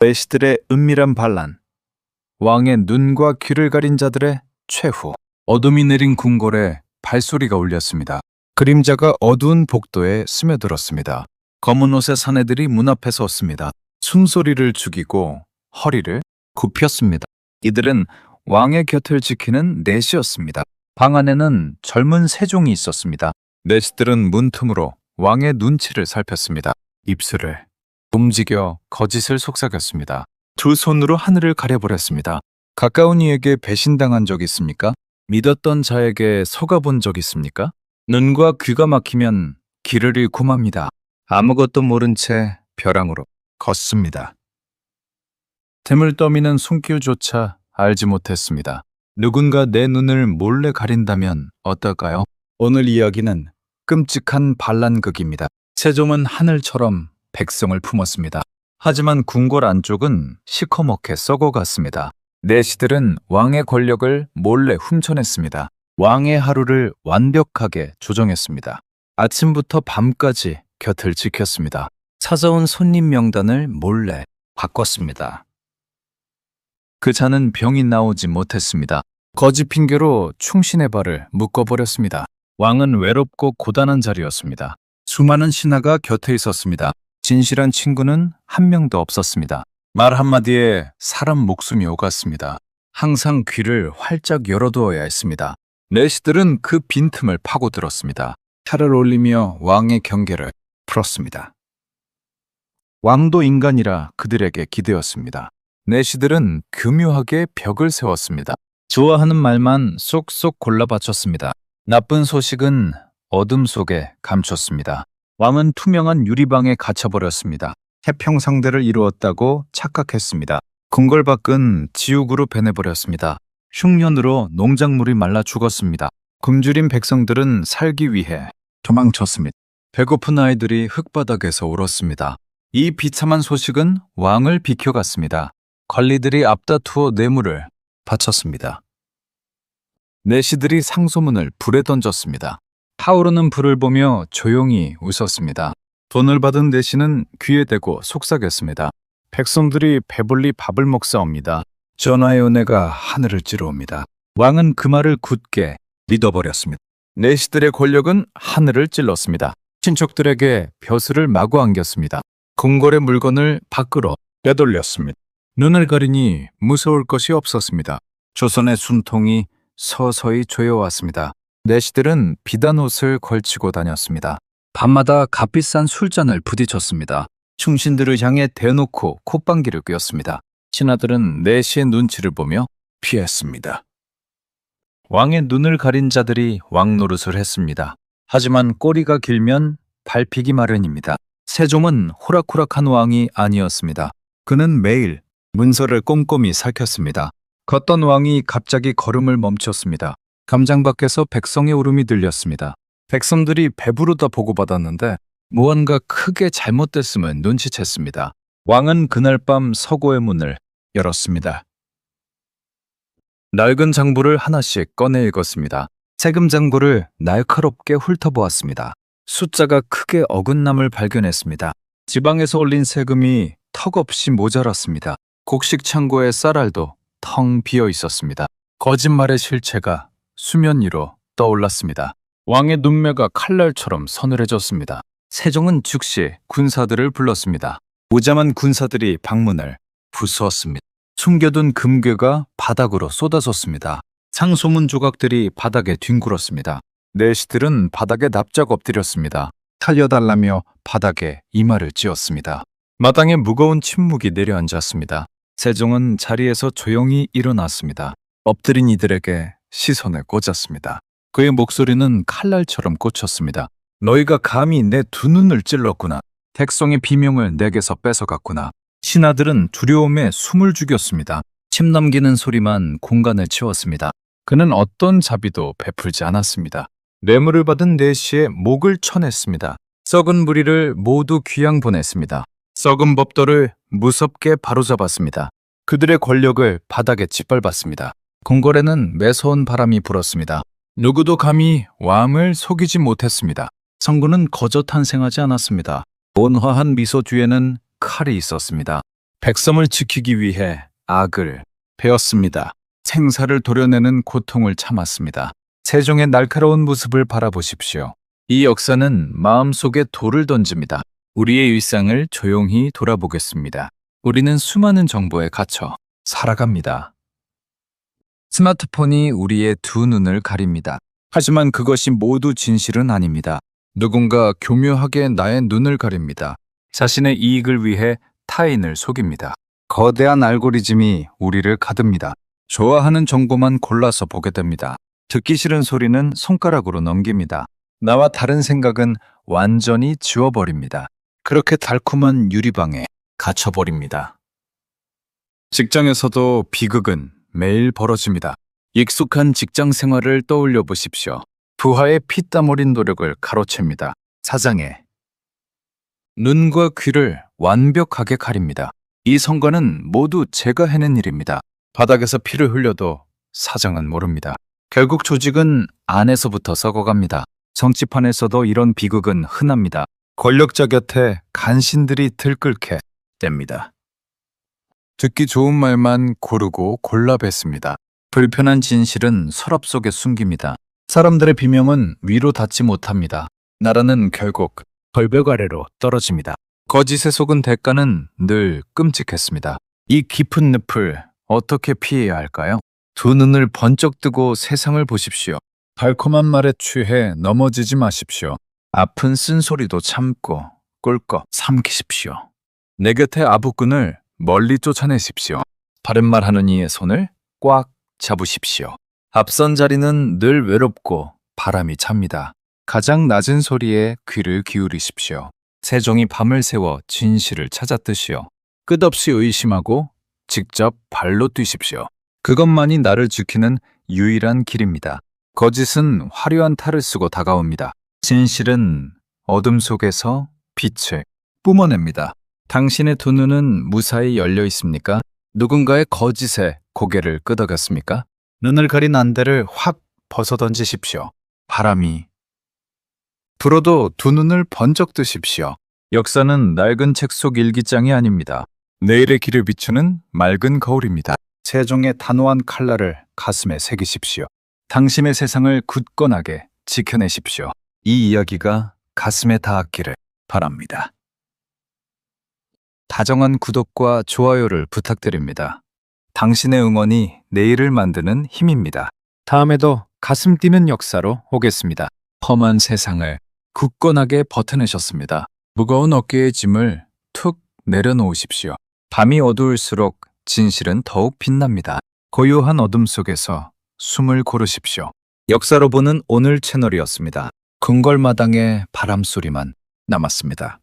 내시들의 은밀한 반란, 왕의 눈과 귀를 가린 자들의 최후. 어둠이 내린 궁궐에 발소리가 울렸습니다. 그림자가 어두운 복도에 스며들었습니다. 검은 옷의 사내들이 문 앞에 섰습니다. 숨소리를 죽이고 허리를 굽혔습니다. 이들은 왕의 곁을 지키는 넷이었습니다. 방 안에는 젊은 세종이 있었습니다. 넷들은 문틈으로 왕의 눈치를 살폈습니다. 입술을 움직여 거짓을 속삭였습니다. 두 손으로 하늘을 가려버렸습니다. 가까운 이에게 배신당한 적 있습니까? 믿었던 자에게 속아본 적 있습니까? 눈과 귀가 막히면 길을 잃고 맙니다. 아무것도 모른 채 벼랑으로 걷습니다. 틈을 떠미는 손길조차 알지 못했습니다. 누군가 내 눈을 몰래 가린다면 어떨까요? 오늘 이야기는 끔찍한 반란극입니다. 세종은 하늘처럼 백성을 품었습니다. 하지만 궁궐 안쪽은 시커멓게 썩어갔습니다. 내시들은 왕의 권력을 몰래 훔쳐냈습니다. 왕의 하루를 완벽하게 조정했습니다. 아침부터 밤까지 곁을 지켰습니다. 찾아온 손님 명단을 몰래 바꿨습니다. 그 자는 병이 나오지 못했습니다. 거짓 핑계로 충신의 발을 묶어버렸습니다. 왕은 외롭고 고단한 자리였습니다. 수많은 신하가 곁에 있었습니다. 진실한 친구는 한 명도 없었습니다. 말 한마디에 사람 목숨이 오갔습니다. 항상 귀를 활짝 열어두어야 했습니다. 내시들은 그 빈틈을 파고들었습니다. 칼을 올리며 왕의 경계를 풀었습니다. 왕도 인간이라 그들에게 기대었습니다. 내시들은 교묘하게 벽을 세웠습니다. 좋아하는 말만 쏙쏙 골라 바쳤습니다. 나쁜 소식은 어둠 속에 감췄습니다. 왕은 투명한 유리방에 갇혀버렸습니다. 태평상대를 이루었다고 착각했습니다. 궁궐 밖은 지옥으로 변해버렸습니다. 흉년으로 농작물이 말라 죽었습니다. 굶주린 백성들은 살기 위해 도망쳤습니다. 배고픈 아이들이 흙바닥에서 울었습니다. 이 비참한 소식은 왕을 비켜갔습니다. 관리들이 앞다투어 뇌물을 바쳤습니다. 내시들이 상소문을 불에 던졌습니다. 타오르는 불을 보며 조용히 웃었습니다. 돈을 받은 내시는 귀에 대고 속삭였습니다. 백성들이 배불리 밥을 먹사옵니다. 전하의 은혜가 하늘을 찌르옵니다. 왕은 그 말을 굳게 믿어버렸습니다. 내시들의 권력은 하늘을 찔렀습니다. 친척들에게 벼슬을 마구 안겼습니다. 궁궐의 물건을 밖으로 빼돌렸습니다. 눈을 가리니 무서울 것이 없었습니다. 조선의 순통이 서서히 조여왔습니다. 내시들은 비단 옷을 걸치고 다녔습니다. 밤마다 값비싼 술잔을 부딪혔습니다. 충신들을 향해 대놓고 콧방귀를 뀌었습니다. 신하들은 내시의 눈치를 보며 피했습니다. 왕의 눈을 가린 자들이 왕 노릇을 했습니다. 하지만 꼬리가 길면 밟히기 마련입니다. 세종은 호락호락한 왕이 아니었습니다. 그는 매일 문서를 꼼꼼히 살폈습니다. 걷던 왕이 갑자기 걸음을 멈췄습니다. 감장 밖에서 백성의 울음이 들렸습니다. 백성들이 배부르다 보고받았는데 무언가 크게 잘못됐음을 눈치챘습니다. 왕은 그날 밤 서고의 문을 열었습니다. 낡은 장부를 하나씩 꺼내 읽었습니다. 세금 장부를 날카롭게 훑어보았습니다. 숫자가 크게 어긋남을 발견했습니다. 지방에서 올린 세금이 턱없이 모자랐습니다. 곡식 창고의 쌀알도 텅 비어 있었습니다. 거짓말의 실체가 수면 위로 떠올랐습니다. 왕의 눈매가 칼날처럼 서늘해졌습니다. 세종은 즉시 군사들을 불렀습니다. 무잠한 군사들이 방문을 부수었습니다. 숨겨둔 금괴가 바닥으로 쏟아졌습니다. 상소문 조각들이 바닥에 뒹굴었습니다. 내시들은 바닥에 납작 엎드렸습니다. 살려달라며 바닥에 이마를 찧었습니다. 마당에 무거운 침묵이 내려앉았습니다. 세종은 자리에서 조용히 일어났습니다. 엎드린 이들에게 시선을 꽂았습니다. 그의 목소리는 칼날처럼 꽂혔습니다. 너희가 감히 내 두 눈을 찔렀구나. 백성의 비명을 내게서 뺏어갔구나. 신하들은 두려움에 숨을 죽였습니다. 침 넘기는 소리만 공간을 채웠습니다. 그는 어떤 자비도 베풀지 않았습니다. 뇌물을 받은 내시의 목을 쳐냈습니다. 썩은 무리를 모두 귀양 보냈습니다. 썩은 법도를 무섭게 바로잡았습니다. 그들의 권력을 바닥에 짓밟았습니다. 궁궐에는 매서운 바람이 불었습니다. 누구도 감히 왕을 속이지 못했습니다. 성군은 거저 탄생하지 않았습니다. 온화한 미소 뒤에는 칼이 있었습니다. 백성을 지키기 위해 악을 베었습니다. 생사를 도려내는 고통을 참았습니다. 세종의 날카로운 모습을 바라보십시오. 이 역사는 마음속에 돌을 던집니다. 우리의 일상을 조용히 돌아보겠습니다. 우리는 수많은 정보에 갇혀 살아갑니다. 스마트폰이 우리의 두 눈을 가립니다. 하지만 그것이 모두 진실은 아닙니다. 누군가 교묘하게 나의 눈을 가립니다. 자신의 이익을 위해 타인을 속입니다. 거대한 알고리즘이 우리를 가둡니다. 좋아하는 정보만 골라서 보게 됩니다. 듣기 싫은 소리는 손가락으로 넘깁니다. 나와 다른 생각은 완전히 지워버립니다. 그렇게 달콤한 유리방에 갇혀버립니다. 직장에서도 비극은 매일 벌어집니다. 익숙한 직장 생활을 떠올려 보십시오. 부하의 피땀 흘린 노력을 가로챕니다. 사장의 눈과 귀를 완벽하게 가립니다. 이 성과는 모두 제가 해낸 일입니다. 바닥에서 피를 흘려도 사장은 모릅니다. 결국 조직은 안에서부터 썩어갑니다. 정치판에서도 이런 비극은 흔합니다. 권력자 곁에 간신들이 들끓게 됩니다. 듣기 좋은 말만 고르고 골라 뱉습니다. 불편한 진실은 서랍 속에 숨깁니다. 사람들의 비명은 위로 닿지 못합니다. 나라는 결국 절벽 아래로 떨어집니다. 거짓에 속은 대가는 늘 끔찍했습니다. 이 깊은 늪을 어떻게 피해야 할까요? 두 눈을 번쩍 뜨고 세상을 보십시오. 달콤한 말에 취해 넘어지지 마십시오. 아픈 쓴소리도 참고 꿀꺽 삼키십시오. 내 곁의 아부꾼을 멀리 쫓아내십시오. 바른 말 하는 이의 손을 꽉 잡으십시오. 앞선 자리는 늘 외롭고 바람이 찹니다. 가장 낮은 소리에 귀를 기울이십시오. 세종이 밤을 새워 진실을 찾았듯이요. 끝없이 의심하고 직접 발로 뛰십시오. 그것만이 나를 지키는 유일한 길입니다. 거짓은 화려한 탈을 쓰고 다가옵니다. 진실은 어둠 속에서 빛을 뿜어냅니다. 당신의 두 눈은 무사히 열려 있습니까? 누군가의 거짓에 고개를 끄덕였습니까? 눈을 가린 안대를 확 벗어던지십시오. 바람이 불어도 두 눈을 번쩍 뜨십시오. 역사는 낡은 책 속 일기장이 아닙니다. 내일의 길을 비추는 맑은 거울입니다. 세종의 단호한 칼날을 가슴에 새기십시오. 당신의 세상을 굳건하게 지켜내십시오. 이 이야기가 가슴에 닿았기를 바랍니다. 다정한 구독과 좋아요를 부탁드립니다. 당신의 응원이 내일을 만드는 힘입니다. 다음에도 가슴 뛰는 역사로 오겠습니다. 험한 세상을 굳건하게 버텨내셨습니다. 무거운 어깨의 짐을 툭 내려놓으십시오. 밤이 어두울수록 진실은 더욱 빛납니다. 고요한 어둠 속에서 숨을 고르십시오. 역사로 보는 오늘 채널이었습니다. 궁궐마당의 바람소리만 남았습니다.